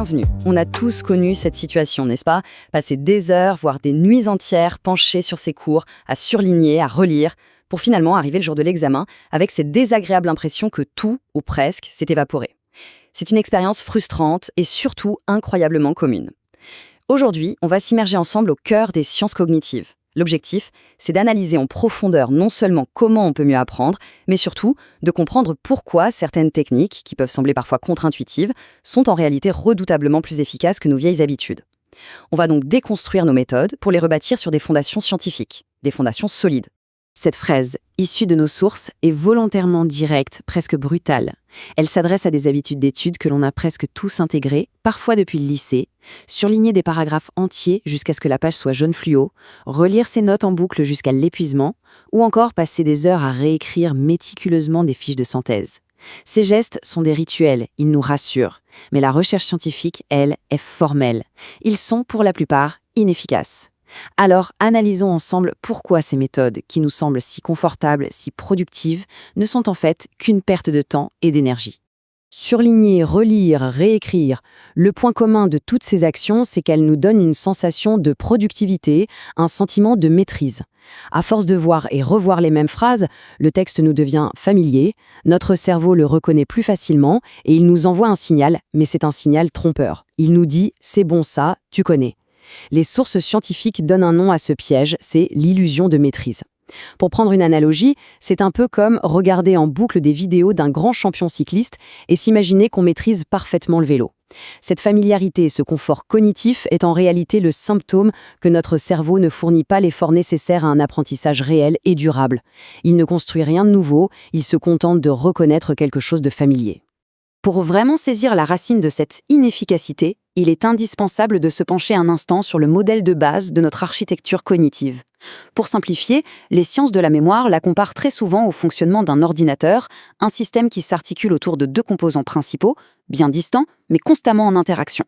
Bienvenue. On a tous connu cette situation, n'est-ce pas? Passer des heures, voire des nuits entières penchés sur ses cours, à surligner, à relire, pour finalement arriver le jour de l'examen avec cette désagréable impression que tout, ou presque, s'est évaporé. C'est une expérience frustrante et surtout incroyablement commune. Aujourd'hui, on va s'immerger ensemble au cœur des sciences cognitives. L'objectif, c'est d'analyser en profondeur non seulement comment on peut mieux apprendre, mais surtout de comprendre pourquoi certaines techniques, qui peuvent sembler parfois contre-intuitives, sont en réalité redoutablement plus efficaces que nos vieilles habitudes. On va donc déconstruire nos méthodes pour les rebâtir sur des fondations scientifiques, des fondations solides. Cette fraise, issue de nos sources, est volontairement directe, presque brutale. Elle s'adresse à des habitudes d'études que l'on a presque tous intégrées, parfois depuis le lycée, surligner des paragraphes entiers jusqu'à ce que la page soit jaune fluo, relire ses notes en boucle jusqu'à l'épuisement, ou encore passer des heures à réécrire méticuleusement des fiches de synthèse. Ces gestes sont des rituels, ils nous rassurent, mais la recherche scientifique, elle, est formelle. Ils sont, pour la plupart, inefficaces. Alors, analysons ensemble pourquoi ces méthodes, qui nous semblent si confortables, si productives, ne sont en fait qu'une perte de temps et d'énergie. Surligner, relire, réécrire, le point commun de toutes ces actions, c'est qu'elles nous donnent une sensation de productivité, un sentiment de maîtrise. À force de voir et revoir les mêmes phrases, le texte nous devient familier, notre cerveau le reconnaît plus facilement et il nous envoie un signal, mais c'est un signal trompeur. Il nous dit « c'est bon ça, tu connais ». Les sources scientifiques donnent un nom à ce piège, c'est l'illusion de maîtrise. Pour prendre une analogie, c'est un peu comme regarder en boucle des vidéos d'un grand champion cycliste et s'imaginer qu'on maîtrise parfaitement le vélo. Cette familiarité et ce confort cognitif est en réalité le symptôme que notre cerveau ne fournit pas l'effort nécessaire à un apprentissage réel et durable. Il ne construit rien de nouveau, il se contente de reconnaître quelque chose de familier. Pour vraiment saisir la racine de cette inefficacité, il est indispensable de se pencher un instant sur le modèle de base de notre architecture cognitive. Pour simplifier, les sciences de la mémoire la comparent très souvent au fonctionnement d'un ordinateur, un système qui s'articule autour de deux composants principaux, bien distants, mais constamment en interaction.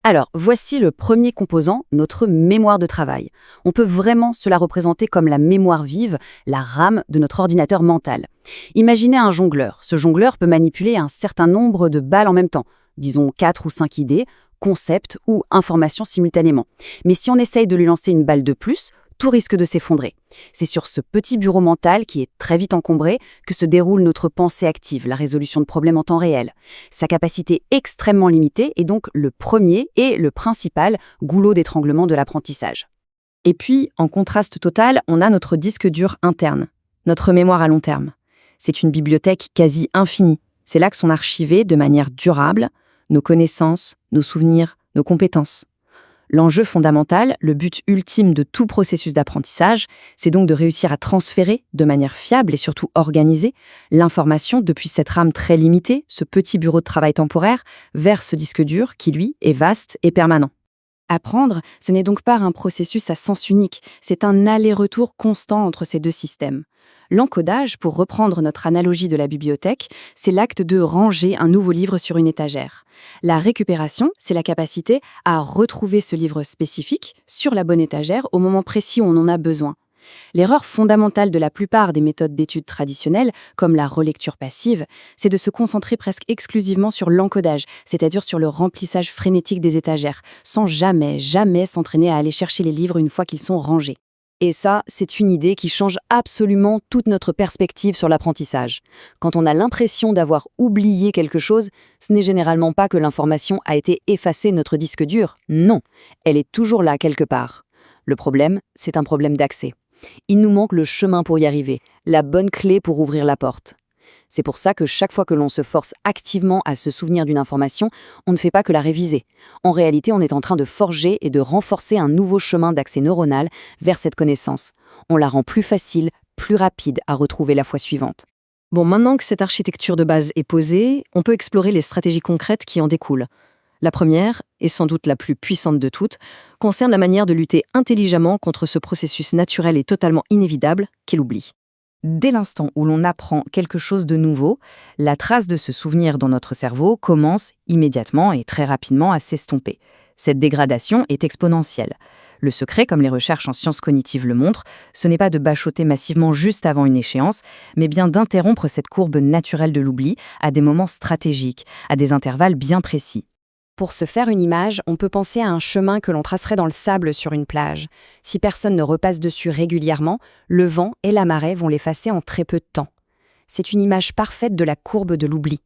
Alors, voici le premier composant, notre mémoire de travail. On peut vraiment se la représenter comme la mémoire vive, la RAM de notre ordinateur mental. Imaginez un jongleur. Ce jongleur peut manipuler un certain nombre de balles en même temps, disons 4 ou 5 idées, concepts ou informations simultanément. Mais si on essaye de lui lancer une balle de plus, tout risque de s'effondrer. C'est sur ce petit bureau mental, qui est très vite encombré, que se déroule notre pensée active, la résolution de problèmes en temps réel. Sa capacité extrêmement limitée est donc le premier et le principal goulot d'étranglement de l'apprentissage. Et puis, en contraste total, on a notre disque dur interne, notre mémoire à long terme. C'est une bibliothèque quasi infinie. C'est là que sont archivées de manière durable nos connaissances, nos souvenirs, nos compétences. L'enjeu fondamental, le but ultime de tout processus d'apprentissage, c'est donc de réussir à transférer de manière fiable et surtout organisée l'information depuis cette RAM très limitée, ce petit bureau de travail temporaire, vers ce disque dur qui, lui, est vaste et permanent. Apprendre, ce n'est donc pas un processus à sens unique, c'est un aller-retour constant entre ces deux systèmes. L'encodage, pour reprendre notre analogie de la bibliothèque, c'est l'acte de ranger un nouveau livre sur une étagère. La récupération, c'est la capacité à retrouver ce livre spécifique sur la bonne étagère au moment précis où on en a besoin. L'erreur fondamentale de la plupart des méthodes d'études traditionnelles, comme la relecture passive, c'est de se concentrer presque exclusivement sur l'encodage, c'est-à-dire sur le remplissage frénétique des étagères, sans jamais s'entraîner à aller chercher les livres une fois qu'ils sont rangés. Et ça, c'est une idée qui change absolument toute notre perspective sur l'apprentissage. Quand on a l'impression d'avoir oublié quelque chose, ce n'est généralement pas que l'information a été effacée de notre disque dur. Non, elle est toujours là quelque part. Le problème, c'est un problème d'accès. Il nous manque le chemin pour y arriver, la bonne clé pour ouvrir la porte. C'est pour ça que chaque fois que l'on se force activement à se souvenir d'une information, on ne fait pas que la réviser. En réalité, on est en train de forger et de renforcer un nouveau chemin d'accès neuronal vers cette connaissance. On la rend plus facile, plus rapide à retrouver la fois suivante. Bon, maintenant que cette architecture de base est posée, on peut explorer les stratégies concrètes qui en découlent. La première, et sans doute la plus puissante de toutes, concerne la manière de lutter intelligemment contre ce processus naturel et totalement inévitable qu'est l'oubli. Dès l'instant où l'on apprend quelque chose de nouveau, la trace de ce souvenir dans notre cerveau commence immédiatement et très rapidement à s'estomper. Cette dégradation est exponentielle. Le secret, comme les recherches en sciences cognitives le montrent, ce n'est pas de bachoter massivement juste avant une échéance, mais bien d'interrompre cette courbe naturelle de l'oubli à des moments stratégiques, à des intervalles bien précis. Pour se faire une image, on peut penser à un chemin que l'on tracerait dans le sable sur une plage. Si personne ne repasse dessus régulièrement, le vent et la marée vont l'effacer en très peu de temps. C'est une image parfaite de la courbe de l'oubli.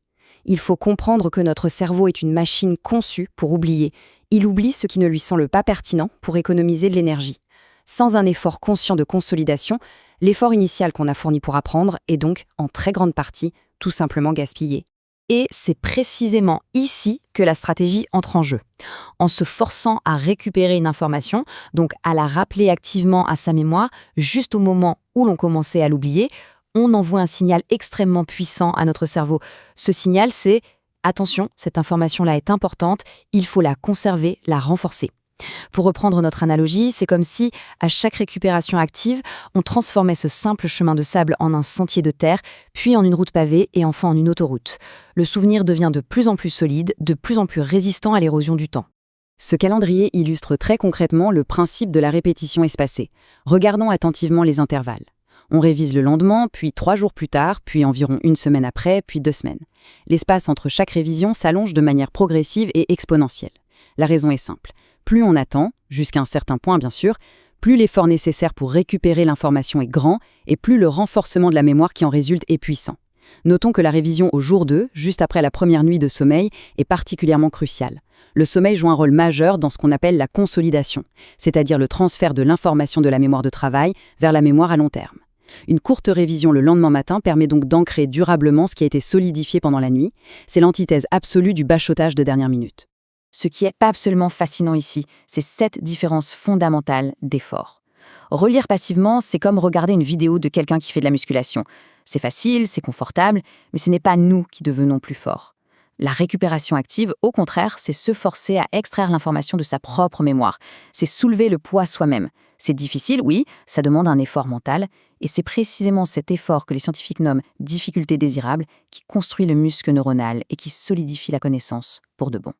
Il faut comprendre que notre cerveau est une machine conçue pour oublier. Il oublie ce qui ne lui semble pas pertinent pour économiser de l'énergie. Sans un effort conscient de consolidation, l'effort initial qu'on a fourni pour apprendre est donc, en très grande partie, tout simplement gaspillé. Et c'est précisément ici que la stratégie entre en jeu. En se forçant à récupérer une information, donc à la rappeler activement à sa mémoire, juste au moment où l'on commençait à l'oublier, on envoie un signal extrêmement puissant à notre cerveau. Ce signal, c'est « Attention, cette information-là est importante, il faut la conserver, la renforcer ». Pour reprendre notre analogie, c'est comme si, à chaque récupération active, on transformait ce simple chemin de sable en un sentier de terre, puis en une route pavée et enfin en une autoroute. Le souvenir devient de plus en plus solide, de plus en plus résistant à l'érosion du temps. Ce calendrier illustre très concrètement le principe de la répétition espacée. Regardons attentivement les intervalles. On révise le lendemain, puis 3 jours plus tard, puis environ 1 semaine après, puis 2 semaines. L'espace entre chaque révision s'allonge de manière progressive et exponentielle. La raison est simple. Plus on attend, jusqu'à un certain point bien sûr, plus l'effort nécessaire pour récupérer l'information est grand et plus le renforcement de la mémoire qui en résulte est puissant. Notons que la révision au jour 2, juste après la première nuit de sommeil, est particulièrement cruciale. Le sommeil joue un rôle majeur dans ce qu'on appelle la consolidation, c'est-à-dire le transfert de l'information de la mémoire de travail vers la mémoire à long terme. Une courte révision le lendemain matin permet donc d'ancrer durablement ce qui a été solidifié pendant la nuit. C'est l'antithèse absolue du bachotage de dernière minute. Ce qui est pas absolument fascinant ici, c'est cette différence fondamentale d'effort. Relire passivement, c'est comme regarder une vidéo de quelqu'un qui fait de la musculation. C'est facile, c'est confortable, mais ce n'est pas nous qui devenons plus forts. La récupération active, au contraire, c'est se forcer à extraire l'information de sa propre mémoire. C'est soulever le poids soi-même. C'est difficile, oui, ça demande un effort mental, et c'est précisément cet effort que les scientifiques nomment « difficulté désirable » qui construit le muscle neuronal et qui solidifie la connaissance pour de bon.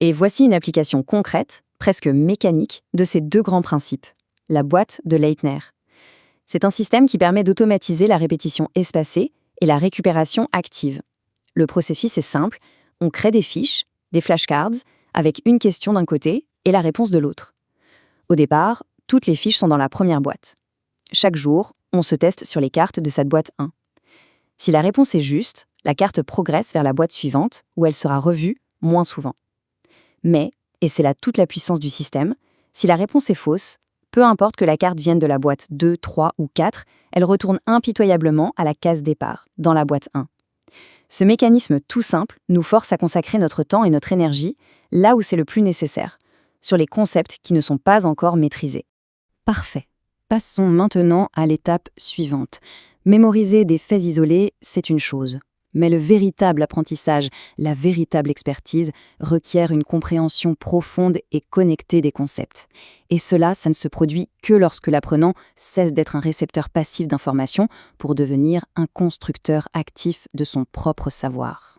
Et voici une application concrète, presque mécanique, de ces 2 grands principes. La boîte de Leitner. C'est un système qui permet d'automatiser la répétition espacée et la récupération active. Le processus est simple, on crée des fiches, des flashcards, avec une question d'un côté et la réponse de l'autre. Au départ, toutes les fiches sont dans la première boîte. Chaque jour, on se teste sur les cartes de cette boîte 1. Si la réponse est juste, la carte progresse vers la boîte suivante, où elle sera revue moins souvent. Mais, et c'est là toute la puissance du système, si la réponse est fausse, peu importe que la carte vienne de la boîte 2, 3 ou 4, elle retourne impitoyablement à la case départ, dans la boîte 1. Ce mécanisme tout simple nous force à consacrer notre temps et notre énergie là où c'est le plus nécessaire, sur les concepts qui ne sont pas encore maîtrisés. Parfait. Passons maintenant à l'étape suivante. Mémoriser des faits isolés, c'est une chose. Mais le véritable apprentissage, la véritable expertise, requiert une compréhension profonde et connectée des concepts. Et cela, ça ne se produit que lorsque l'apprenant cesse d'être un récepteur passif d'informations pour devenir un constructeur actif de son propre savoir.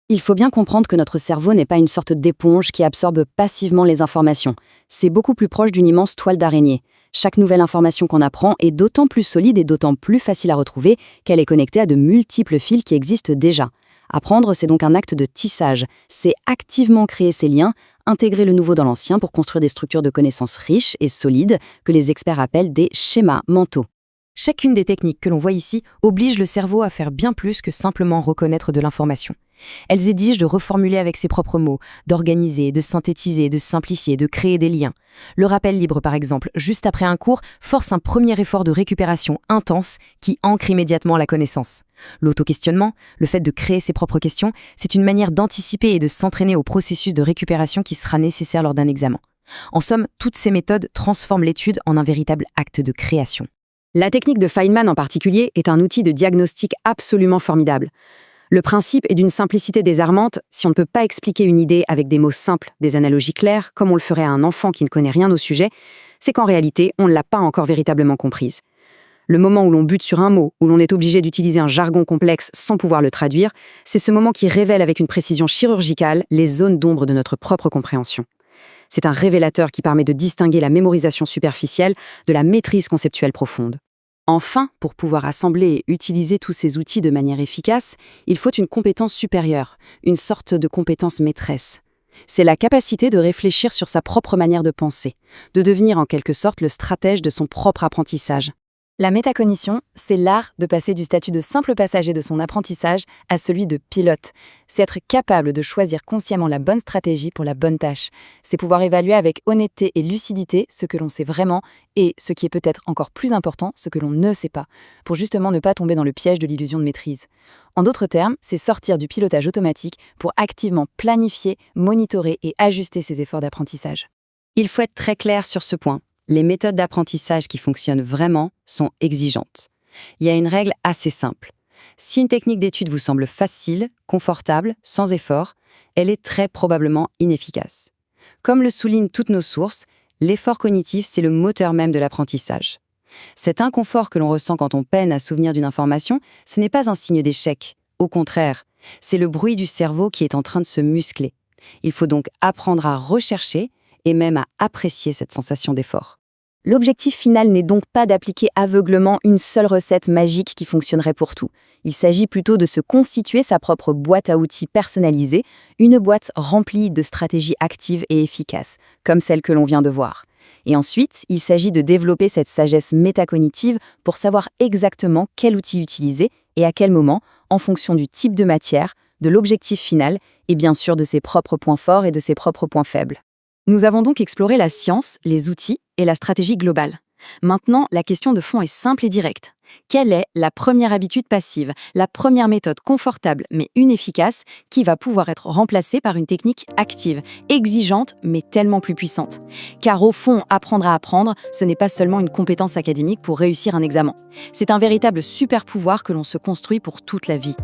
Il faut bien comprendre que notre cerveau n'est pas une sorte d'éponge qui absorbe passivement les informations. C'est beaucoup plus proche d'une immense toile d'araignée. Chaque nouvelle information qu'on apprend est d'autant plus solide et d'autant plus facile à retrouver qu'elle est connectée à de multiples fils qui existent déjà. Apprendre, c'est donc un acte de tissage. C'est activement créer ces liens, intégrer le nouveau dans l'ancien pour construire des structures de connaissances riches et solides que les experts appellent des schémas mentaux. Chacune des techniques que l'on voit ici oblige le cerveau à faire bien plus que simplement reconnaître de l'information. Elles exigent de reformuler avec ses propres mots, d'organiser, de synthétiser, de simplifier, de créer des liens. Le rappel libre, par exemple, juste après un cours, force un premier effort de récupération intense qui ancre immédiatement la connaissance. L'auto-questionnement, le fait de créer ses propres questions, c'est une manière d'anticiper et de s'entraîner au processus de récupération qui sera nécessaire lors d'un examen. En somme, toutes ces méthodes transforment l'étude en un véritable acte de création. La technique de Feynman en particulier est un outil de diagnostic absolument formidable. Le principe est d'une simplicité désarmante. Si on ne peut pas expliquer une idée avec des mots simples, des analogies claires, comme on le ferait à un enfant qui ne connaît rien au sujet, c'est qu'en réalité, on ne l'a pas encore véritablement comprise. Le moment où l'on bute sur un mot, où l'on est obligé d'utiliser un jargon complexe sans pouvoir le traduire, c'est ce moment qui révèle avec une précision chirurgicale les zones d'ombre de notre propre compréhension. C'est un révélateur qui permet de distinguer la mémorisation superficielle de la maîtrise conceptuelle profonde. Enfin, pour pouvoir assembler et utiliser tous ces outils de manière efficace, il faut une compétence supérieure, une sorte de compétence maîtresse. C'est la capacité de réfléchir sur sa propre manière de penser, de devenir en quelque sorte le stratège de son propre apprentissage. La métacognition, c'est l'art de passer du statut de simple passager de son apprentissage à celui de pilote. C'est être capable de choisir consciemment la bonne stratégie pour la bonne tâche. C'est pouvoir évaluer avec honnêteté et lucidité ce que l'on sait vraiment et, ce qui est peut-être encore plus important, ce que l'on ne sait pas, pour justement ne pas tomber dans le piège de l'illusion de maîtrise. En d'autres termes, c'est sortir du pilotage automatique pour activement planifier, monitorer et ajuster ses efforts d'apprentissage. Il faut être très clair sur ce point. Les méthodes d'apprentissage qui fonctionnent vraiment sont exigeantes. Il y a une règle assez simple. Si une technique d'étude vous semble facile, confortable, sans effort, elle est très probablement inefficace. Comme le soulignent toutes nos sources, l'effort cognitif, c'est le moteur même de l'apprentissage. Cet inconfort que l'on ressent quand on peine à se souvenir d'une information, ce n'est pas un signe d'échec. Au contraire, c'est le bruit du cerveau qui est en train de se muscler. Il faut donc apprendre à rechercher et même à apprécier cette sensation d'effort. L'objectif final n'est donc pas d'appliquer aveuglément une seule recette magique qui fonctionnerait pour tout. Il s'agit plutôt de se constituer sa propre boîte à outils personnalisée, une boîte remplie de stratégies actives et efficaces, comme celle que l'on vient de voir. Et ensuite, il s'agit de développer cette sagesse métacognitive pour savoir exactement quel outil utiliser et à quel moment, en fonction du type de matière, de l'objectif final et bien sûr de ses propres points forts et de ses propres points faibles. Nous avons donc exploré la science, les outils et la stratégie globale. Maintenant, la question de fond est simple et directe. Quelle est la première habitude passive, la première méthode confortable mais inefficace qui va pouvoir être remplacée par une technique active, exigeante mais tellement plus puissante? Car au fond, apprendre à apprendre, ce n'est pas seulement une compétence académique pour réussir un examen. C'est un véritable super pouvoir que l'on se construit pour toute la vie.